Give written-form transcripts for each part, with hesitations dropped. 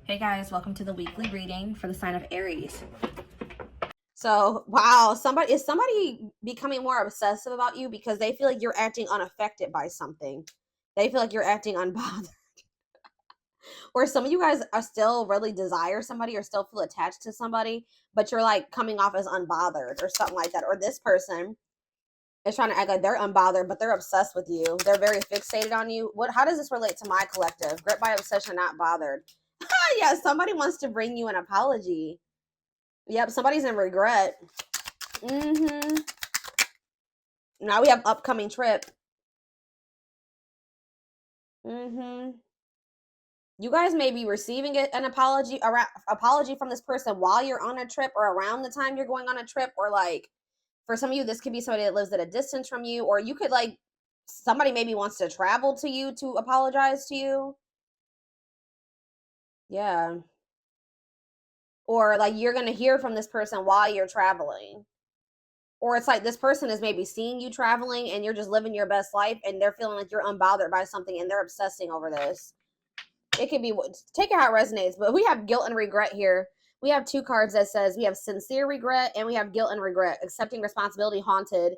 Hey guys, welcome to the weekly reading for the sign of Aries. So, wow, is somebody becoming more obsessive about you because they feel like you're acting unaffected by something? They feel like you're acting unbothered. Or some of you guys are still really desire somebody or still feel attached to somebody, but you're like coming off as unbothered or something like that. Or this person is trying to act like they're unbothered, but they're obsessed with you. They're very fixated on you. How does this relate to my collective? Gripped by obsession, not bothered. Yeah, somebody wants to bring you an apology. Yep, somebody's in regret. Now we have upcoming trip. You guys may be receiving an apology from this person while you're on a trip or around the time you're going on a trip, or like for some of you this could be somebody that lives at a distance from you, or you could like somebody maybe wants to travel to you to apologize to you. Yeah. Or like you're going to hear from this person while you're traveling. Or it's like this person is maybe seeing you traveling and you're just living your best life and they're feeling like you're unbothered by something and they're obsessing over this. It could be, take it how it resonates, but we have guilt and regret here. We have two cards that says we have sincere regret and we have guilt and regret, accepting responsibility, haunted,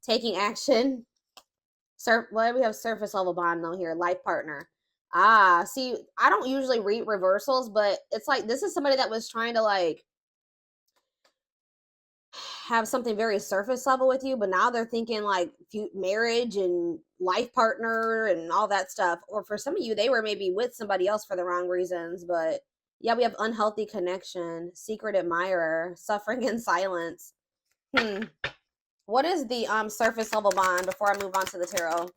taking action. What do we have? Surface level bond though here, life partner. See, I don't usually read reversals, but it's like this is somebody that was trying to like have something very surface level with you, but now they're thinking like marriage and life partner and all that stuff. Or for some of you, they were maybe with somebody else for the wrong reasons. But yeah, we have unhealthy connection, secret admirer, suffering in silence. What is the surface level bond before I move on to the tarot?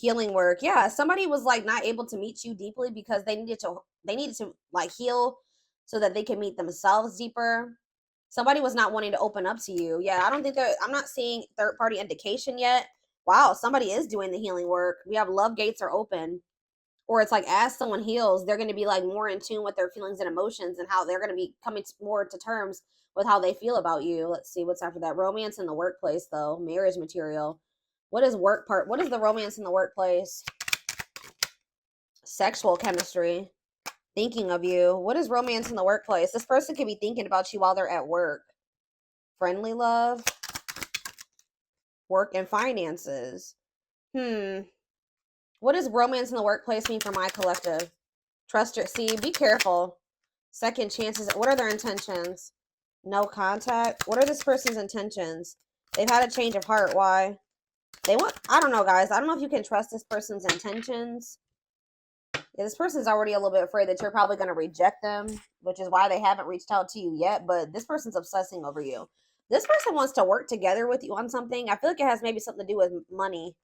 Healing work. Yeah, somebody was like not able to meet you deeply because they needed to like heal so that they can meet themselves deeper. Somebody was not wanting to open up to you. Yeah, I don't think that I'm not seeing third party indication yet. Wow, somebody is doing the healing work. We have love gates are open. Or it's like as someone heals, they're going to be like more in tune with their feelings and emotions and how they're going to be coming more to terms with how they feel about you. Let's see what's after that. Romance in the workplace though, marriage material. What is what is the romance in the workplace? Sexual chemistry. Thinking of you. What is romance in the workplace? This person could be thinking about you while they're at work. Friendly love. Work and finances. What does romance in the workplace mean for my collective? Trust your, see, be careful. Second chances. What are their intentions? No contact. What are this person's intentions? They've had a change of heart. Why? They want, I don't know, guys. I don't know if you can trust this person's intentions. Yeah, this person's already a little bit afraid that you're probably going to reject them, which is why they haven't reached out to you yet. But this person's obsessing over you. This person wants to work together with you on something. I feel like it has maybe something to do with money.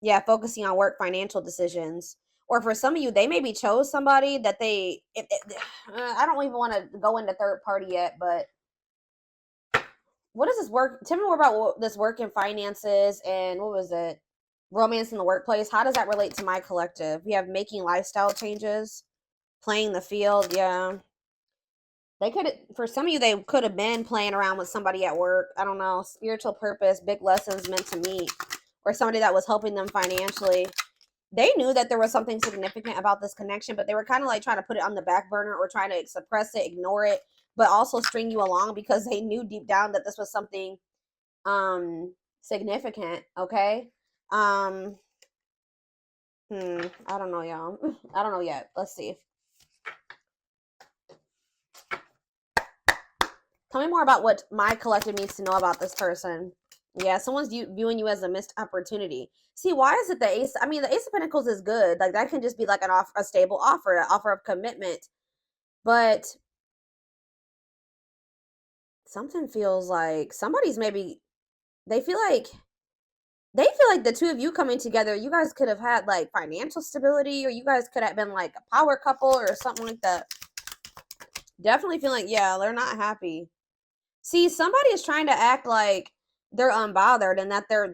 Yeah, focusing on work, financial decisions. Or for some of you, they maybe chose somebody that I don't even want to go into third party yet, but what is this work? Tell me more about this work and finances and what was it? Romance in the workplace. How does that relate to my collective? We have making lifestyle changes, playing the field. Yeah. They could, for some of you, they could have been playing around with somebody at work. I don't know. Spiritual purpose, big lessons meant to meet, or somebody that was helping them financially. They knew that there was something significant about this connection, but they were kind of like trying to put it on the back burner or trying to suppress it, ignore it, but also string you along because they knew deep down that this was something significant. Okay. I don't know, y'all. I don't know yet. Let's see. Tell me more about what my collective needs to know about this person. Yeah, someone's viewing you as a missed opportunity. See, why is it the ace? I mean, the ace of pentacles is good. Like that can just be like a stable offer, an offer of commitment. But something feels like somebody's maybe they feel like the two of you coming together, you guys could have had like financial stability, or you guys could have been like a power couple or something like that. Definitely feel like, yeah, they're not happy. See, somebody is trying to act like they're unbothered and that they're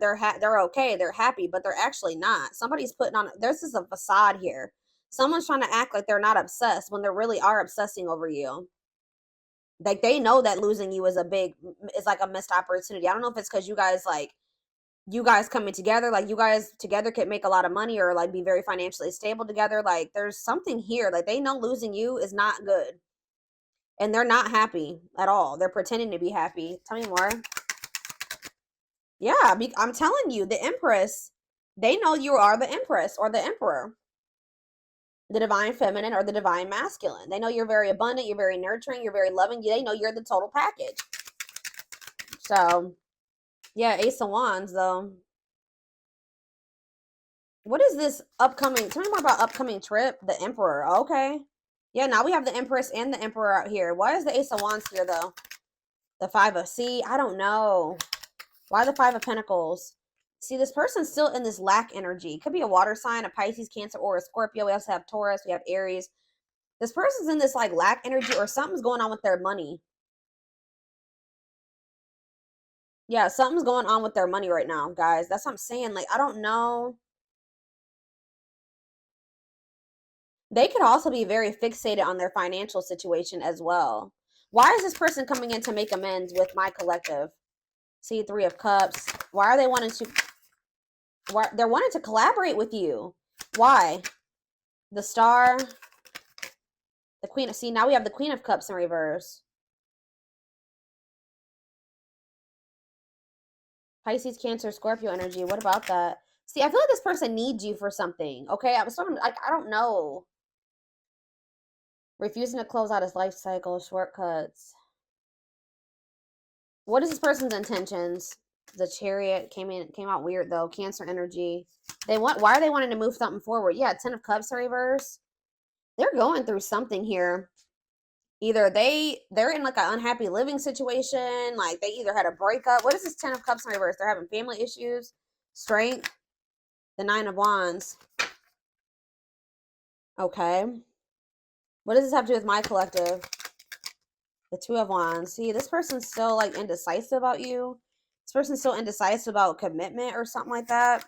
okay, they're happy, but they're actually not. Somebody's putting on, this is a facade here. Someone's trying to act like they're not obsessed when they really are obsessing over you. Like they know that losing you is like a missed opportunity. I don't know if it's because you guys like you guys coming together, like you guys together could make a lot of money or like be very financially stable together. Like there's something here. Like they know losing you is not good. And they're not happy at all. They're pretending to be happy. Tell me more. Yeah, I'm telling you, the Empress, they know you are the Empress or the Emperor, the divine feminine or the divine masculine. They know you're very abundant, you're very nurturing, you're very loving. They know you're the total package. So, yeah, Ace of Wands, though. What is this upcoming? Tell me more about upcoming trip. The Emperor. Okay. Yeah, now we have the Empress and the Emperor out here. Why is the Ace of Wands here, though? The Five of... See, I don't know. Why the Five of Pentacles? See, this person's still in this lack energy. Could be a water sign, a Pisces, Cancer, or a Scorpio. We also have Taurus. We have Aries. This person's in this, like, lack energy or something's going on with their money. Yeah, something's going on with their money right now, guys. That's what I'm saying. Like, I don't know. They could also be very fixated on their financial situation as well. Why is this person coming in to make amends with my collective? See, Three of Cups. Why are they wanting to... They're wanting to collaborate with you. Why? The Star. The Queen of... See, now we have the Queen of Cups in reverse. Pisces, Cancer, Scorpio energy. What about that? See, I feel like this person needs you for something. Okay, I was sort of like, I don't know. Refusing to close out his life cycle, shortcuts. What is this person's intentions? The Chariot came out weird though. Cancer energy. Why are they wanting to move something forward? Yeah, Ten of Cups in reverse. They're going through something here. Either they're in like an unhappy living situation, like they either had a breakup. What is this Ten of Cups in reverse? They're having family issues. Strength. The Nine of Wands. Okay. What does this have to do with my collective? The Two of Wands. See, this person's still like indecisive about you. This person's still indecisive about commitment or something like that.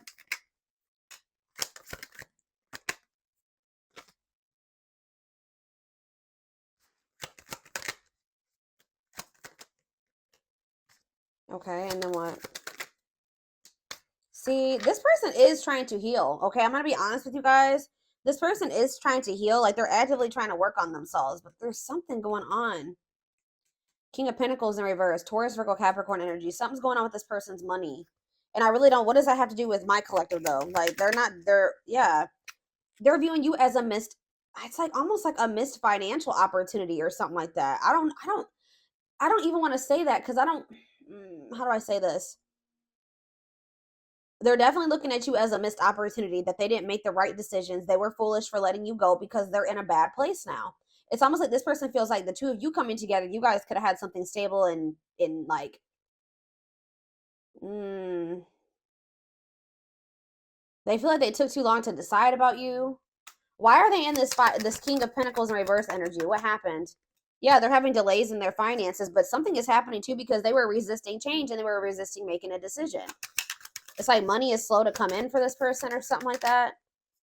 Okay, and then what? See, this person is trying to heal. Okay, I'm going to be honest with you guys. This person is trying to heal. Like, they're actively trying to work on themselves. But there's something going on. King of Pentacles in reverse. Taurus, Virgo, Capricorn energy. Something's going on with this person's money. And I really don't... What does that have to do with my collective, though? Like, yeah. They're viewing you as a missed... It's like almost like a missed financial opportunity or something like that. I don't even want to say that because I don't... How do I say this? They're definitely looking at you as a missed opportunity, that they didn't make the right decisions. They were foolish for letting you go because they're in a bad place now. It's almost like this person feels like the two of you coming together, you guys could have had something stable and in like, they feel like they took too long to decide about you. Why are they in this King of Pentacles in reverse energy? What happened? Yeah, they're having delays in their finances, but something is happening too because they were resisting change and they were resisting making a decision. It's like money is slow to come in for this person or something like that.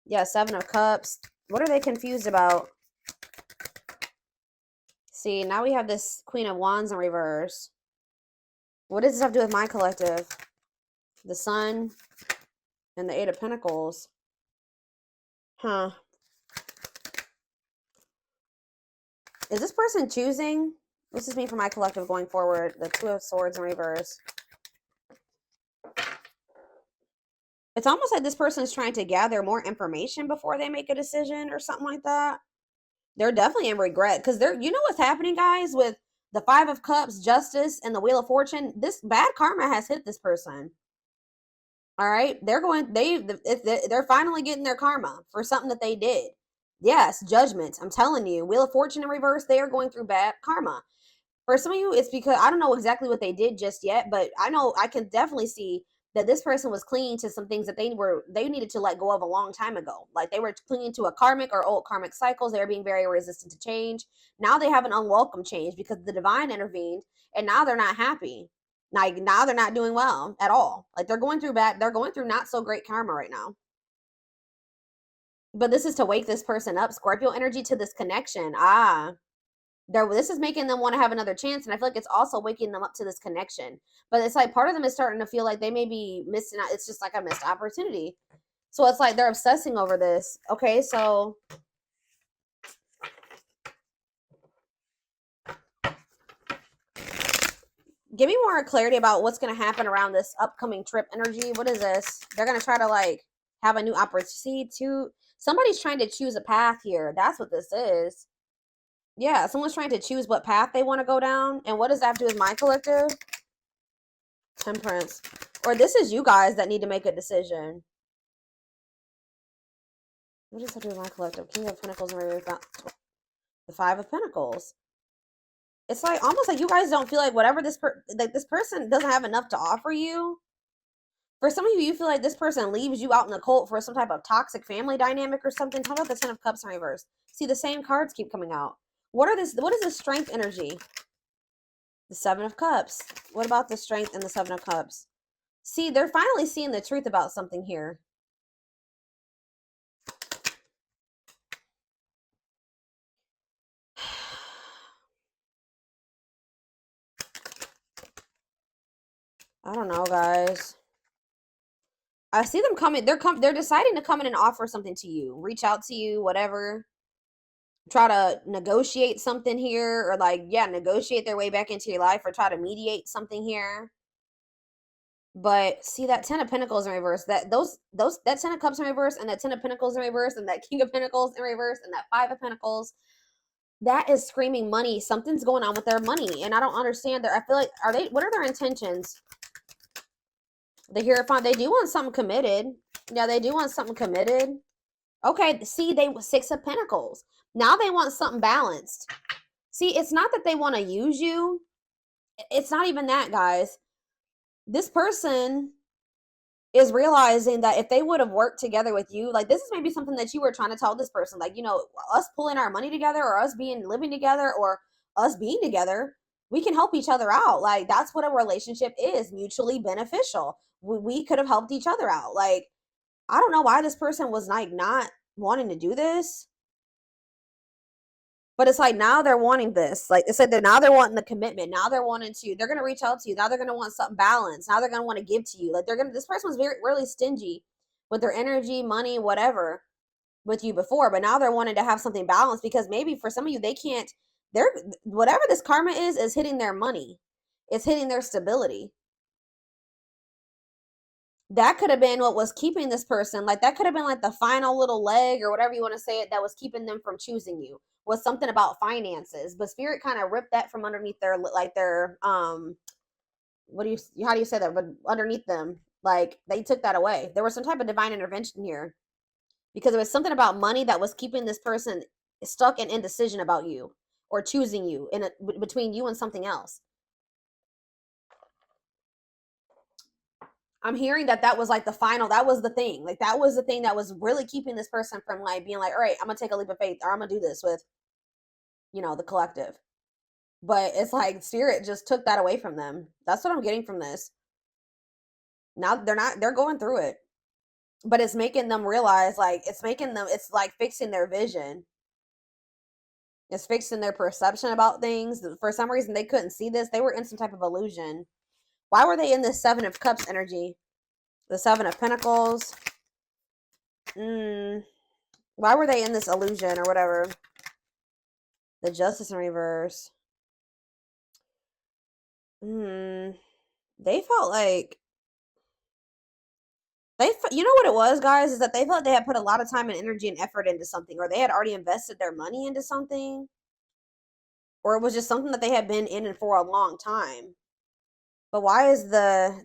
Yeah, Seven of Cups. What are they confused about? See, now we have this Queen of Wands in reverse. What does this have to do with my collective? The Sun and the Eight of Pentacles. Huh. Is this person choosing? This is me for my collective going forward. The Two of Swords in reverse. It's almost like this person is trying to gather more information before they make a decision or something like that. They're definitely in regret because you know what's happening, guys, with the Five of Cups, Justice, and the Wheel of Fortune. This bad karma has hit this person. All right, they're finally getting their karma for something that they did. Yes, judgment. I'm telling you, Wheel of Fortune in reverse. They are going through bad karma. For some of you, it's because I don't know exactly what they did just yet, but I know I can definitely see that this person was clinging to some things that they needed to let go of a long time ago. Like they were clinging to a karmic or old karmic cycles. They were being very resistant to change. Now they have an unwelcome change because the divine intervened, and now they're not happy. Now they're not doing well at all. Like they're going through not so great karma right now. But this is to wake this person up. Scorpio energy to this connection. This is making them want to have another chance, and I feel like it's also waking them up to this connection. But it's like part of them is starting to feel like they may be missing out. It's just like a missed opportunity. So it's like they're obsessing over this. Okay, so give me more clarity about what's going to happen around this upcoming trip energy. What is this? They're going to try to like have a new opportunity to, somebody's trying to choose a path here. That's what this is. Yeah, someone's trying to choose what path they want to go down. And what does that have to do with my collective? Temperance. Or this is you guys that need to make a decision. What does that do with my collective? King of Pentacles and the Five of Pentacles. It's like almost like you guys don't feel like whatever this person doesn't have enough to offer you. For some of you, you feel like this person leaves you out in the cold for some type of toxic family dynamic or something. How about the Ten of Cups in reverse? See, the same cards keep coming out. What is the strength energy? The Seven of Cups. What about the strength and the Seven of Cups? See, they're finally seeing the truth about something here. I don't know, guys. I see them coming. They're deciding to come in and offer something to you. Reach out to you, whatever. Try to negotiate something here, or like, yeah, negotiate their way back into your life, or try to mediate something here. But see that Ten of Pentacles in reverse, that Ten of Cups in reverse, and that Ten of Pentacles in reverse, and that King of Pentacles in reverse, and that Five of Pentacles, that is screaming money. Something's going on with their money, and I don't understand. I feel like, what are their intentions? The Hierophant, they do want something committed. Yeah, they do want something committed. Okay, see, Six of Pentacles. Now they want something balanced. See, it's not that they want to use you. It's not even that, guys. This person is realizing that if they would have worked together with you, like this is maybe something that you were trying to tell this person, like, you know, us pulling our money together, or us living together, or us being together, we can help each other out. Like that's what a relationship is, mutually beneficial. We could have helped each other out. Like, I don't know why this person was like not wanting to do this. But it's like now they're wanting this. Like I said, now they're wanting the commitment. Now they're wanting to, they're going to reach out to you. Now they're going to want something balanced. Now they're going to want to give to you. Like this person was really stingy with their energy, money, whatever with you before. But now they're wanting to have something balanced, because maybe for some of you, whatever this karma is hitting their money. It's hitting their stability. That could have been what was keeping this person, like that could have been like the final little leg, or whatever you want to say it, that was keeping them from choosing you, was something about finances. But spirit kind of ripped that from underneath their, like their how do you say that, but underneath them, like they took that away. There was some type of divine intervention here, because it was something about money that was keeping this person stuck in indecision about you, or choosing you between you and something else. I'm hearing that was like that was the thing. Like that was the thing that was really keeping this person from like being like, all right, I'm going to take a leap of faith, or I'm going to do this with, you know, the collective. But it's like spirit just took that away from them. That's what I'm getting from this. Now they're going through it. But it's making them realize, like, it's like fixing their vision. It's fixing their perception about things. For some reason, they couldn't see this. They were in some type of illusion. Why were they in this Seven of Cups energy? The Seven of Pentacles. Why were they in this illusion or whatever? The Justice in reverse. They felt like you know what it was, guys, is that they felt they had put a lot of time and energy and effort into something, or they had already invested their money into something, or it was just something that they had been in for a long time. But why is the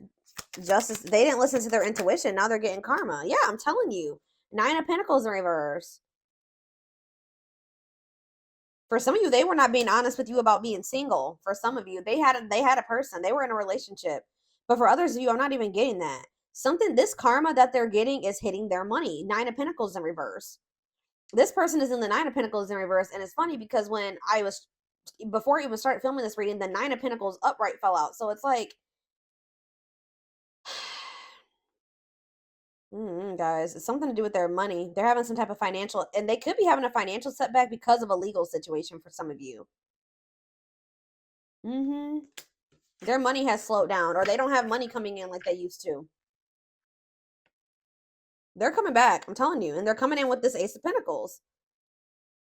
Justice? They didn't listen to their intuition. Now they're getting karma. Yeah, I'm telling you. Nine of Pentacles in reverse. For some of you, they were not being honest with you about being single. For some of you, they had a person. They were in a relationship. But for others of you, I'm not even getting that. This karma that they're getting is hitting their money. Nine of Pentacles in reverse. This person is in the Nine of Pentacles in reverse. And it's funny because before I even started filming this reading, the Nine of Pentacles upright fell out. So it's like, guys, it's something to do with their money. They're having some type of financial, and they could be having a financial setback because of a legal situation for some of you. Their money has slowed down, or they don't have money coming in like they used to. They're coming back, I'm telling you, and they're coming in with this Ace of Pentacles.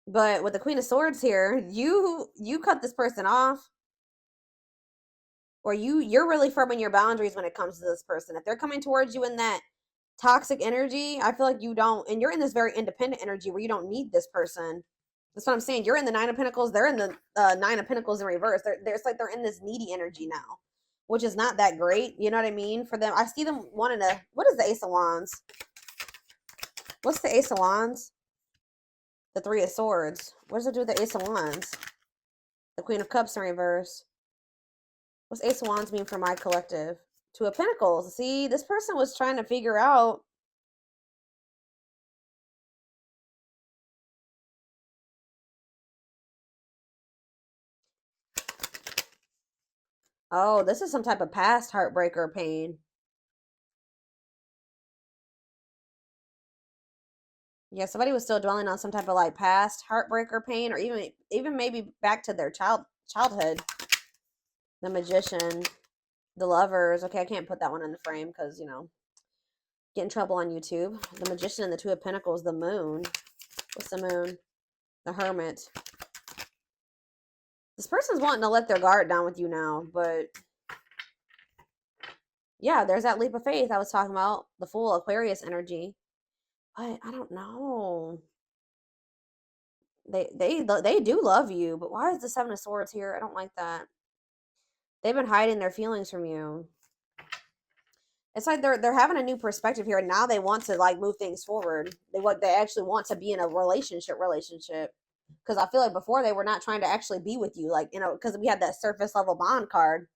But with the Queen of Swords here, you cut this person off, or you're really firm in your boundaries when it comes to this person. If they're coming towards you in that toxic energy, I feel like you don't, and you're in this very independent energy where you don't need this person. That's what I'm saying. You're in the Nine of Pentacles. They're in the Nine of Pentacles in reverse. It's like they're in this needy energy now, which is not that great. You know what I mean? For them, I see them wanting to. What is the Ace of Wands? What's the Ace of Wands? The Three of Swords. What does it do with the Ace of Wands? The Queen of Cups in reverse. What's Ace of Wands mean for my collective? Two of Pentacles. See, this person was trying to figure out. Oh, this is some type of past heartbreak or pain. Yeah, somebody was still dwelling on some type of like past heartbreak or pain, or even maybe back to their childhood. The Magician, the Lovers. Okay, I can't put that one in the frame because, you know, get in trouble on YouTube. The Magician and the Two of Pentacles, the Moon. What's the Moon? The Hermit. This person's wanting to let their guard down with you now, but yeah, there's that leap of faith I was talking about. The Fool, Aquarius energy. But I don't know. They do love you, but why is the Seven of Swords here? I don't like that. They've been hiding their feelings from you. It's like they're having a new perspective here, and now they want to like move things forward. They actually want to be in a relationship. Because I feel like before they were not trying to actually be with you, like, you know, because we had that surface level bond card.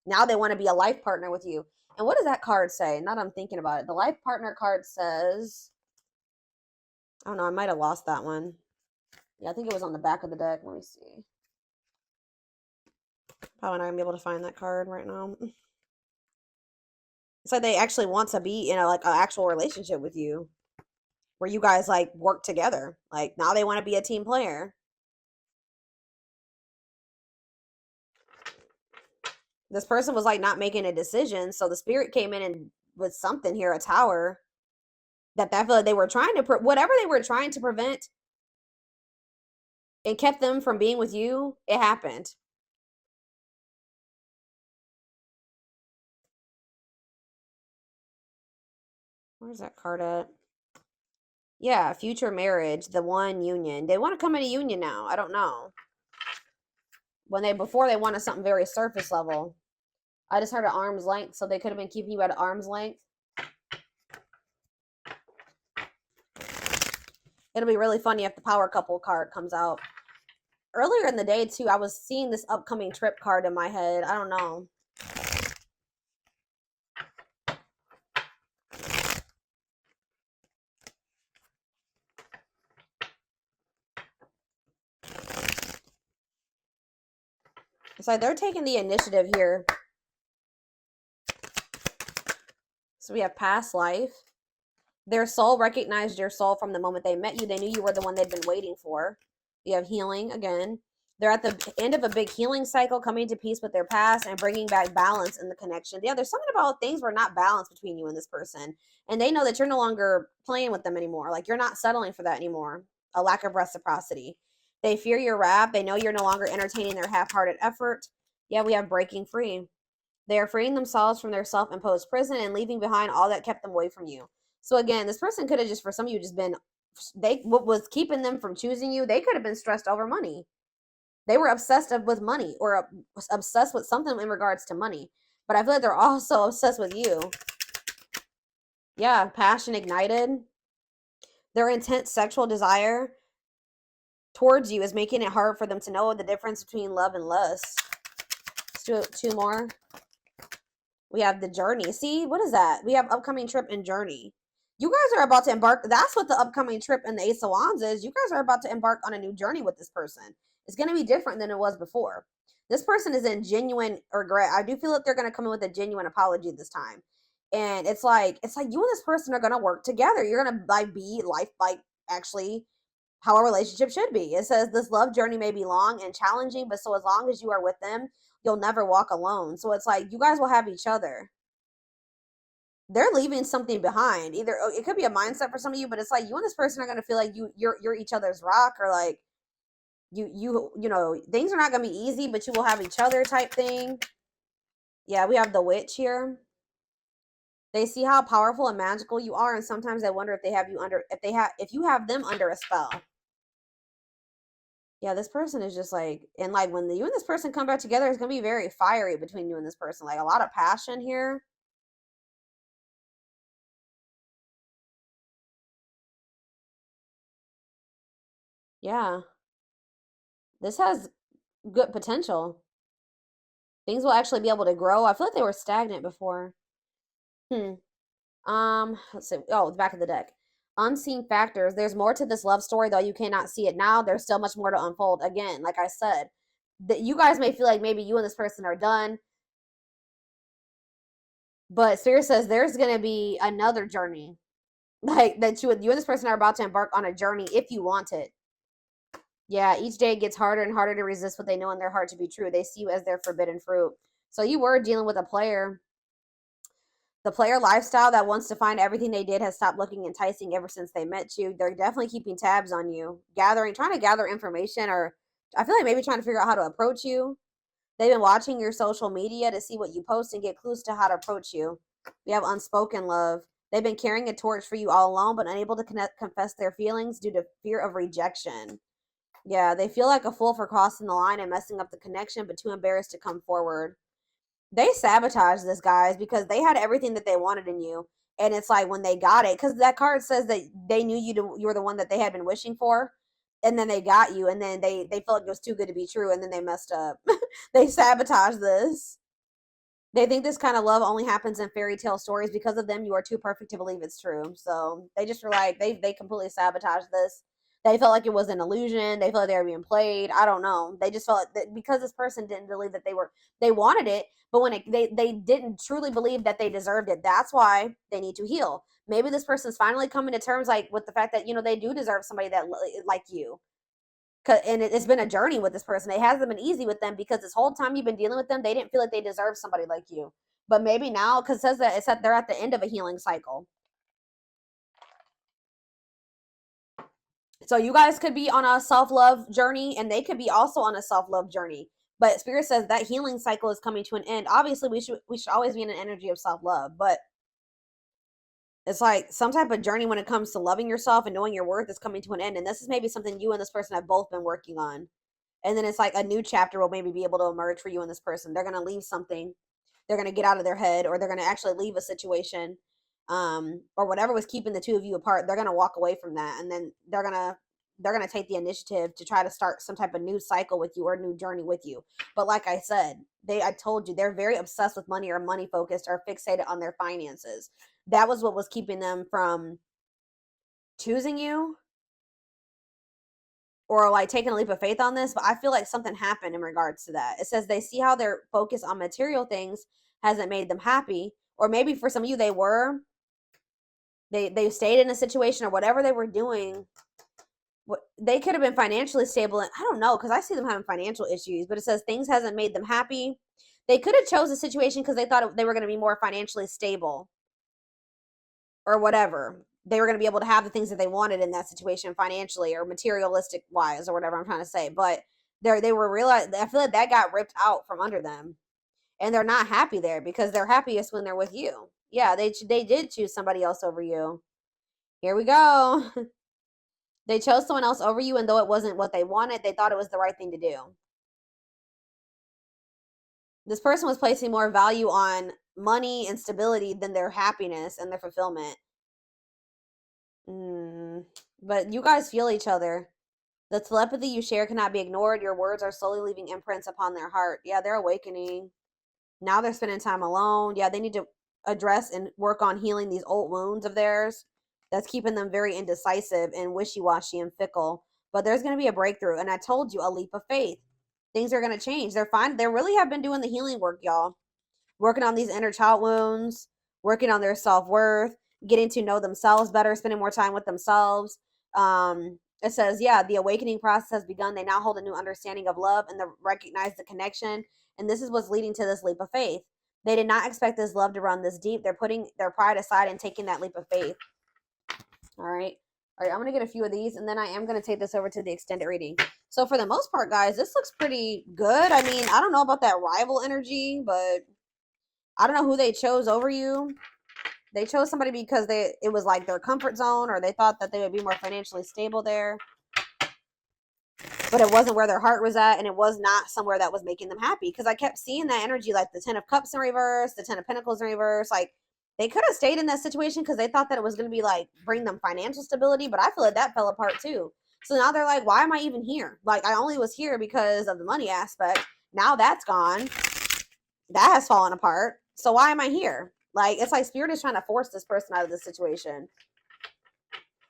Now they want to be a life partner with you. And what does that card say? Now that I'm thinking about it, the life partner card says, oh no, I might have lost that one. Yeah, I think it was on the back of the deck. Let me see. Probably not gonna be able to find that card right now. It's like they actually want to be in a like an actual relationship with you, where you guys like work together. Like now they want to be a team player. This person was like not making a decision, so the spirit came in and with something here, a Tower. That I feel like they were trying to whatever they were trying to prevent, and kept them from being with you. It happened. Where's that card at? Yeah, future marriage, the one union. They want to come in a union now. I don't know. Before they wanted something very surface level. I just heard at arm's length, so they could have been keeping you at arm's length. It'll be really funny if the power couple card comes out. Earlier in the day, too, I was seeing this upcoming trip card in my head. I don't know. It's like they're taking the initiative here. So we have past life. Their soul recognized your soul from the moment they met you. They knew you were the one they'd been waiting for. You have healing again. They're at the end of a big healing cycle, coming to peace with their past and bringing back balance in the connection. Yeah, there's something about things were not balanced between you and this person. And they know that you're no longer playing with them anymore. Like you're not settling for that anymore. A lack of reciprocity. They fear your wrath. They know you're no longer entertaining their half-hearted effort. Yeah, we have breaking free. They are freeing themselves from their self-imposed prison and leaving behind all that kept them away from you. So again, this person could have just, for some of you, just been, what was keeping them from choosing you, they could have been stressed over money. They were obsessed with money, or obsessed with something in regards to money. But I feel like they're also obsessed with you. Yeah, passion ignited. Their intense sexual desire towards you is making it hard for them to know the difference between love and lust. Let's do two more. We have the journey. See, what is that? We have upcoming trip and journey. You guys are about to embark. That's what the upcoming trip and the Ace of Wands is. You guys are about to embark on a new journey with this person. It's going to be different than it was before. This person is in genuine regret. I do feel like they're going to come in with a genuine apology this time. And it's like you and this person are going to work together. You're going to like be actually how a relationship should be. It says this love journey may be long and challenging, but so as long as you are with them, you'll never walk alone. So it's like you guys will have each other. They're leaving something behind. Either it could be a mindset for some of you, but it's like you and this person are going to feel like you're each other's rock, or like you know, things are not going to be easy, but you will have each other type thing. Yeah, we have the witch here. They see how powerful and magical you are, and sometimes they wonder if they have you under, if you have them under a spell. Yeah, this person is just like, and like when you and this person come back together, it's gonna be very fiery between you and this person. Like a lot of passion here. Yeah, this has good potential. Things will actually be able to grow. I feel like they were stagnant before. Hmm. Let's see. Oh, the back of the deck. Unseen factors. There's more to this love story, though you cannot see it now. There's still much more to unfold. Again, like I said, that you guys may feel like maybe you and this person are done, but Spirit says there's gonna be another journey, like that you and this person are about to embark on a journey if you want it. Yeah, each day it gets harder and harder to resist what they know in their heart to be true. They see you as their forbidden fruit. So you were dealing with a player. The player lifestyle that wants to find everything they did has stopped looking enticing ever since they met you. They're definitely keeping tabs on you, trying to gather information, or I feel like maybe trying to figure out how to approach you. They've been watching your social media to see what you post and get clues to how to approach you. We have unspoken love. They've been carrying a torch for you all alone, but unable to confess their feelings due to fear of rejection. Yeah, they feel like a fool for crossing the line and messing up the connection, but too embarrassed to come forward. They sabotaged this, guys, because they had everything that they wanted in you. And it's like when they got it, because that card says that they knew you were the one that they had been wishing for. And then they got you, and then they felt like it was too good to be true, and then they messed up. They sabotaged this. They think this kind of love only happens in fairy tale stories. Because of them, you are too perfect to believe it's true. So they just were like, they completely sabotaged this. They felt like it was an illusion. They felt like they were being played. I don't know. They just felt that because this person didn't believe that they wanted it, but when they didn't truly believe that they deserved it. That's why they need to heal. Maybe this person's finally coming to terms like with the fact that, you know, they do deserve somebody that like you. And it's been a journey with this person. It hasn't been easy with them because this whole time you've been dealing with them, they didn't feel like they deserve somebody like you. But maybe now, because it says that they're at the end of a healing cycle. So you guys could be on a self-love journey, and they could be also on a self-love journey. But Spirit says that healing cycle is coming to an end. Obviously, we should always be in an energy of self-love, but it's like some type of journey when it comes to loving yourself and knowing your worth is coming to an end. And this is maybe something you and this person have both been working on. And then it's like a new chapter will maybe be able to emerge for you and this person. They're going to leave something. They're going to get out of their head, or they're going to actually leave a situation, or whatever was keeping the two of you apart. They're going to walk away from that. And then they're going to take the initiative to try to start some type of new cycle with you or new journey with you. But like I said, I told you, they're very obsessed with money, or money focused, or fixated on their finances. That was what was keeping them from choosing you, or like taking a leap of faith on this. But I feel like something happened in regards to that. It says they see how their focus on material things hasn't made them happy, or maybe for some of you they stayed in a situation, or whatever they were doing. They could have been financially stable, and I don't know, because I see them having financial issues. But it says things hasn't made them happy. They could have chose a situation because they thought they were going to be more financially stable, or whatever. They were going to be able to have the things that they wanted in that situation financially or materialistic wise, or whatever I'm trying to say. But they were realized. I feel like that got ripped out from under them, and they're not happy there, because they're happiest when they're with you. Yeah, they did choose somebody else over you. Here we go. They chose someone else over you, and though it wasn't what they wanted, they thought it was the right thing to do. This person was placing more value on money and stability than their happiness and their fulfillment. But you guys feel each other. The telepathy you share cannot be ignored. Your words are slowly leaving imprints upon their heart. Yeah, they're awakening. Now they're spending time alone. Yeah, they need to address and work on healing these old wounds of theirs that's keeping them very indecisive and wishy-washy and fickle. But there's going to be a breakthrough. And I told you, a leap of faith. Things are going to change. They're fine. They really have been doing the healing work, y'all. Working on these inner child wounds, working on their self-worth, getting to know themselves better, spending more time with themselves. It says, yeah, the awakening process has begun. They now hold a new understanding of love and recognize the connection. And this is what's leading to this leap of faith. They did not expect this love to run this deep. They're putting their pride aside and taking that leap of faith. All right. All right, I'm going to get a few of these, and then I am going to take this over to the extended reading. So for the most part, guys, this looks pretty good. I mean, I don't know about that rival energy, but I don't know who they chose over you. They chose somebody because it was like their comfort zone, or they thought that they would be more financially stable there. But it wasn't where their heart was at, and it was not somewhere that was making them happy. Because I kept seeing that energy, like the 10 of Cups in reverse, the 10 of Pentacles in reverse. Like, they could have stayed in that situation because they thought that it was going to be like bring them financial stability, but I feel like that fell apart too. So now they're like, why am I even here? Like, I only was here because of the money aspect. Now that's gone. That has fallen apart. So why am I here? Like, it's like Spirit is trying to force this person out of this situation.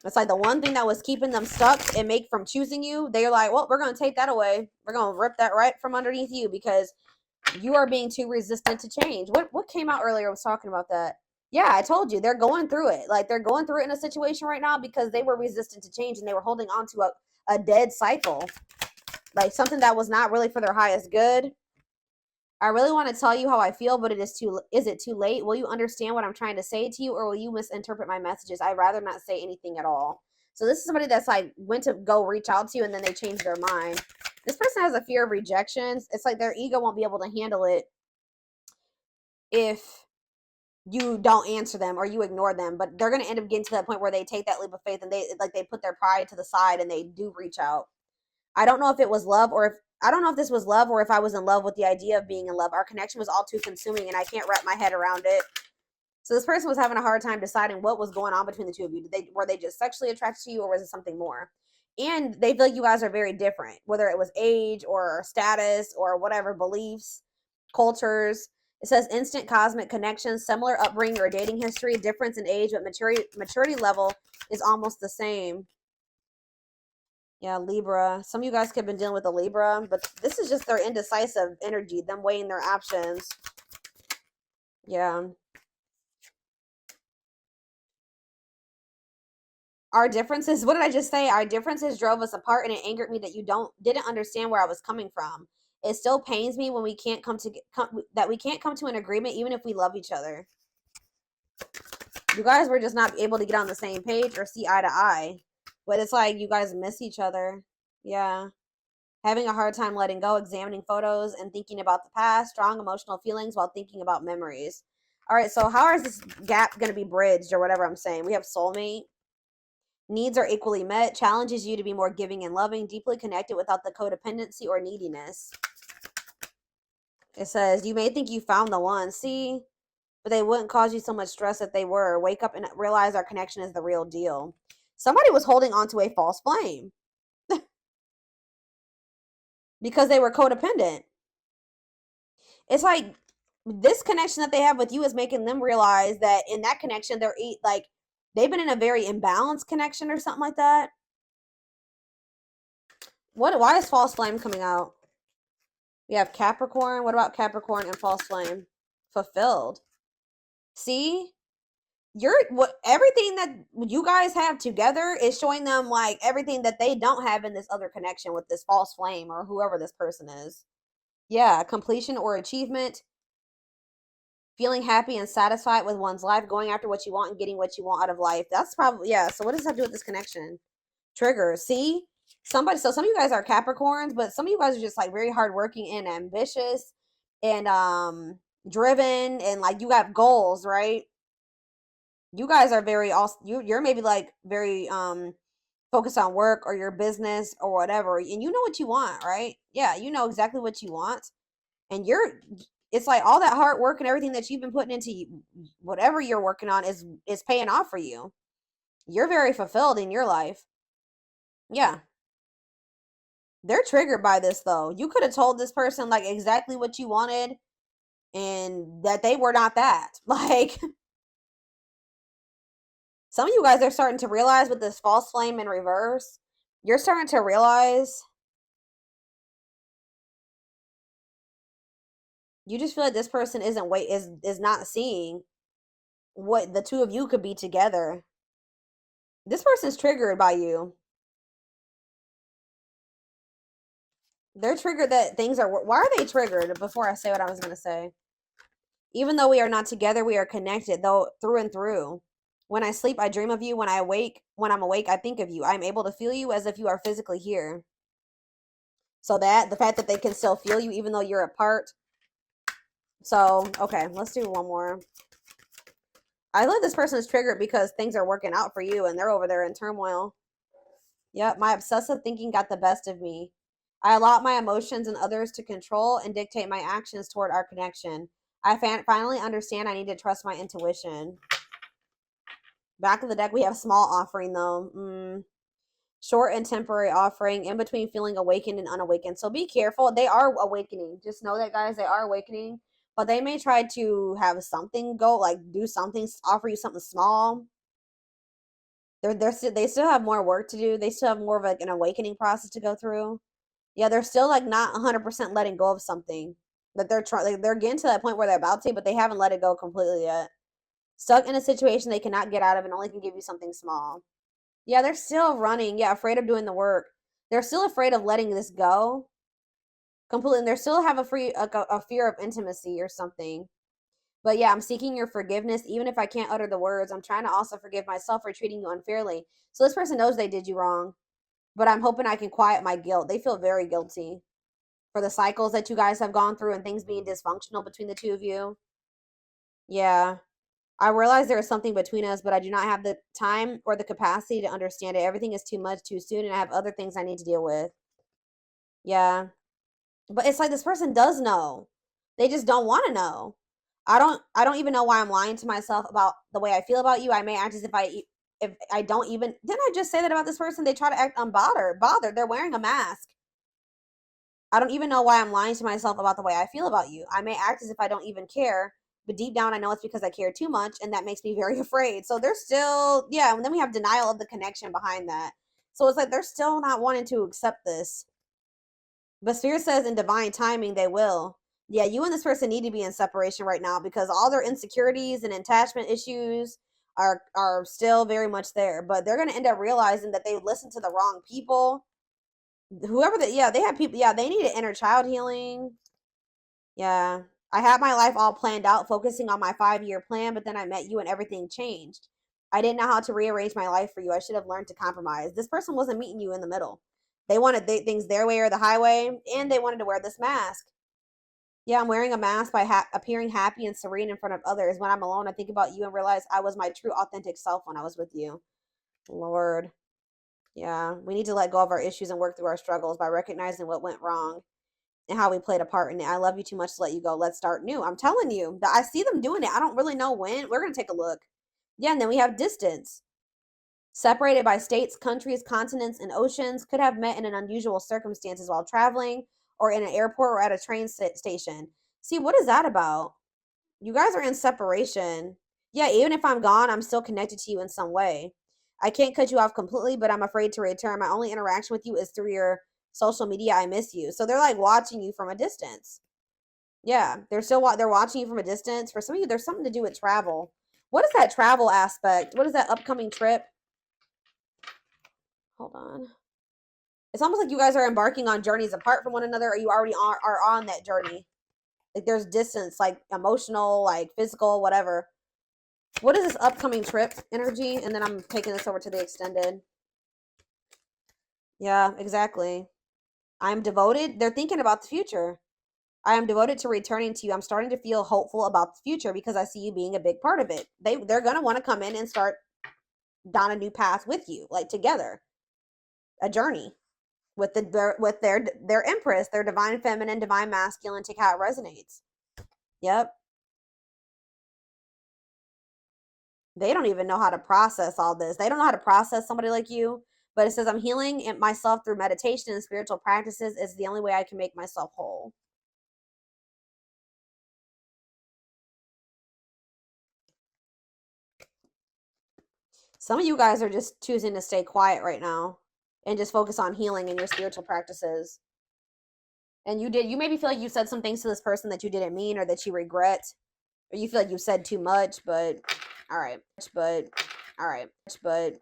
It's like the one thing that was keeping them stuck and make from choosing you, they're like, well, we're going to take that away. We're going to rip that right from underneath you because you are being too resistant to change. What came out earlier was talking about that. Yeah, I told you, they're going through it. Like, they're going through it in a situation right now because they were resistant to change and they were holding on to a dead cycle. Like, something that was not really for their highest good. I really want to tell you how I feel, but is it too late? Will you understand what I'm trying to say to you, or will you misinterpret my messages? I'd rather not say anything at all. So this is somebody that's like went to go reach out to you and then they changed their mind. This person has a fear of rejections. It's like their ego won't be able to handle it if you don't answer them or you ignore them, but they're going to end up getting to that point where they take that leap of faith and they put their pride to the side and they do reach out. I don't know if it was love or if this was love or if I was in love with the idea of being in love. Our connection was all too consuming and I can't wrap my head around it. So this person was having a hard time deciding what was going on between the two of you. Were they just sexually attracted to you, or was it something more? And they feel like you guys are very different, whether it was age or status or whatever, beliefs, cultures. It says instant cosmic connections, similar upbringing or dating history, difference in age, but maturity level is almost the same. Yeah, Libra. Some of you guys could have been dealing with a Libra, but this is just their indecisive energy, them weighing their options. Yeah. Our differences, what did I just say? Our differences drove us apart, and it angered me that you didn't understand where I was coming from. It still pains me when we can't come to an agreement, even if we love each other. You guys were just not able to get on the same page or see eye to eye. But it's like you guys miss each other. Yeah. Having a hard time letting go, examining photos and thinking about the past, strong emotional feelings while thinking about memories. All right, so how is this gap going to be bridged or whatever I'm saying? We have soulmate. Needs are equally met, challenges you to be more giving and loving, deeply connected without the codependency or neediness. It says, you may think you found the one, see, but they wouldn't cause you so much stress if they were. Wake up and realize our connection is the real deal. Somebody was holding on to a false flame because they were codependent. It's like this connection that they have with you is making them realize that in that connection, they've been in a very imbalanced connection or something like that. Why is false flame coming out? We have Capricorn. What about Capricorn and false flame? Fulfilled. See? Everything that you guys have together is showing them like everything that they don't have in this other connection with this false flame or whoever this person is. Yeah, completion or achievement. Feeling happy and satisfied with one's life, going after what you want and getting what you want out of life. That's probably, yeah. So what does that have to do with this connection? Triggers. See? Some of you guys are Capricorns, but some of you guys are just like very hardworking and ambitious and driven, and like you got goals, right? You guys are very you're maybe like very focused on work or your business or whatever, and you know what you want, right? Yeah, you know exactly what you want, and it's like all that hard work and everything that you've been putting into whatever you're working on is paying off for you. You're very fulfilled in your life. Yeah. They're triggered by this though. You could have told this person like exactly what you wanted and that they were not that. Like, some of you guys are starting to realize with this false flame in reverse, you're starting to realize you just feel like this person is not seeing what the two of you could be together. This person's triggered by you. They're triggered that things are, why are they triggered before I say what I was going to say? Even though we are not together, we are connected, though, through and through. When I sleep, I dream of you. When I'm awake, I think of you. I'm able to feel you as if you are physically here. So that, the fact that they can still feel you even though you're apart. So, okay, let's do one more. I feel like this person is triggered because things are working out for you and they're over there in turmoil. Yep, my obsessive thinking got the best of me. I allowed my emotions and others to control and dictate my actions toward our connection. I finally understand I need to trust my intuition. Back of the deck, we have small offering, though. Short and temporary offering, in between feeling awakened and unawakened. So be careful. They are awakening. Just know that, guys, they are awakening. But they may try to have something go, like do something, offer you something small. They still have more work to do. They still have more of like an awakening process to go through. Yeah, they're still like not 100% letting go of something that they're trying. They're getting to that point where they're about to, but they haven't let it go completely yet. Stuck in a situation they cannot get out of and only can give you something small. Yeah, they're still running. Yeah, afraid of doing the work. They're still afraid of letting this go completely. And they still have a fear of intimacy or something. But yeah, I'm seeking your forgiveness. Even if I can't utter the words, I'm trying to also forgive myself for treating you unfairly. So this person knows they did you wrong. But I'm hoping I can quiet my guilt. They feel very guilty for the cycles that you guys have gone through and things being dysfunctional between the two of you. Yeah. I realize there is something between us, but I do not have the time or the capacity to understand it. Everything is too much too soon, and I have other things I need to deal with. Yeah. But it's like this person does know. They just don't want to know. I don't even know why I'm lying to myself about the way I feel about you. I may act as if I don't even, didn't I just say that about this person? They try to act bothered. They're wearing a mask. I don't even know why I'm lying to myself about the way I feel about you. I may act as if I don't even care, but deep down I know it's because I care too much, and that makes me very afraid. So they're still, yeah, and then we have denial of the connection behind that. So it's like they're still not wanting to accept this. But Spirit says in divine timing they will. Yeah, you and this person need to be in separation right now because all their insecurities and attachment issues are still very much there. But they're gonna end up realizing that they listened to the wrong people. Whoever that, yeah, they have people, yeah, they need an inner child healing. Yeah. I had my life all planned out, focusing on my 5-year plan, but then I met you and everything changed. I didn't know how to rearrange my life for you. I should have learned to compromise. This person wasn't meeting you in the middle. They wanted things their way or the highway, and they wanted to wear this mask. Yeah, I'm wearing a mask by appearing happy and serene in front of others. When I'm alone, I think about you and realize I was my true, authentic self when I was with you. Lord. Yeah, we need to let go of our issues and work through our struggles by recognizing what went wrong and how we played a part in it. I love you too much to let you go. Let's start new. I'm telling you, I see them doing it. I don't really know when. We're going to take a look. Yeah, and then we have distance. Separated by states, countries, continents, and oceans, could have met in an unusual circumstances while traveling or in an airport or at a train station. See, what is that about? You guys are in separation. Yeah, even if I'm gone, I'm still connected to you in some way. I can't cut you off completely, but I'm afraid to return. My only interaction with you is through your social media. I miss you. So they're like watching you from a distance. Yeah, they're watching you from a distance. For some of you, there's something to do with travel. What is that travel aspect? What is that upcoming trip? Hold on. It's almost like you guys are embarking on journeys apart from one another, or you already are on that journey. Like there's distance, like emotional, like physical, whatever. What is this upcoming trip energy? And then I'm taking this over to the extended. Yeah, exactly. I'm devoted. They're thinking about the future. I am devoted to returning to you. I'm starting to feel hopeful about the future because I see you being a big part of it. They're gonna want to come in and start down a new path with you, like together, a journey with their empress, their divine feminine, divine masculine. Take how it resonates. Yep. They don't even know how to process all this. They don't know how to process somebody like you. But it says, I'm healing myself through meditation and spiritual practices. It's the only way I can make myself whole. Some of you guys are just choosing to stay quiet right now and just focus on healing and your spiritual practices. And you maybe feel like you said some things to this person that you didn't mean or that you regret, or you feel like you said too much, but all right, but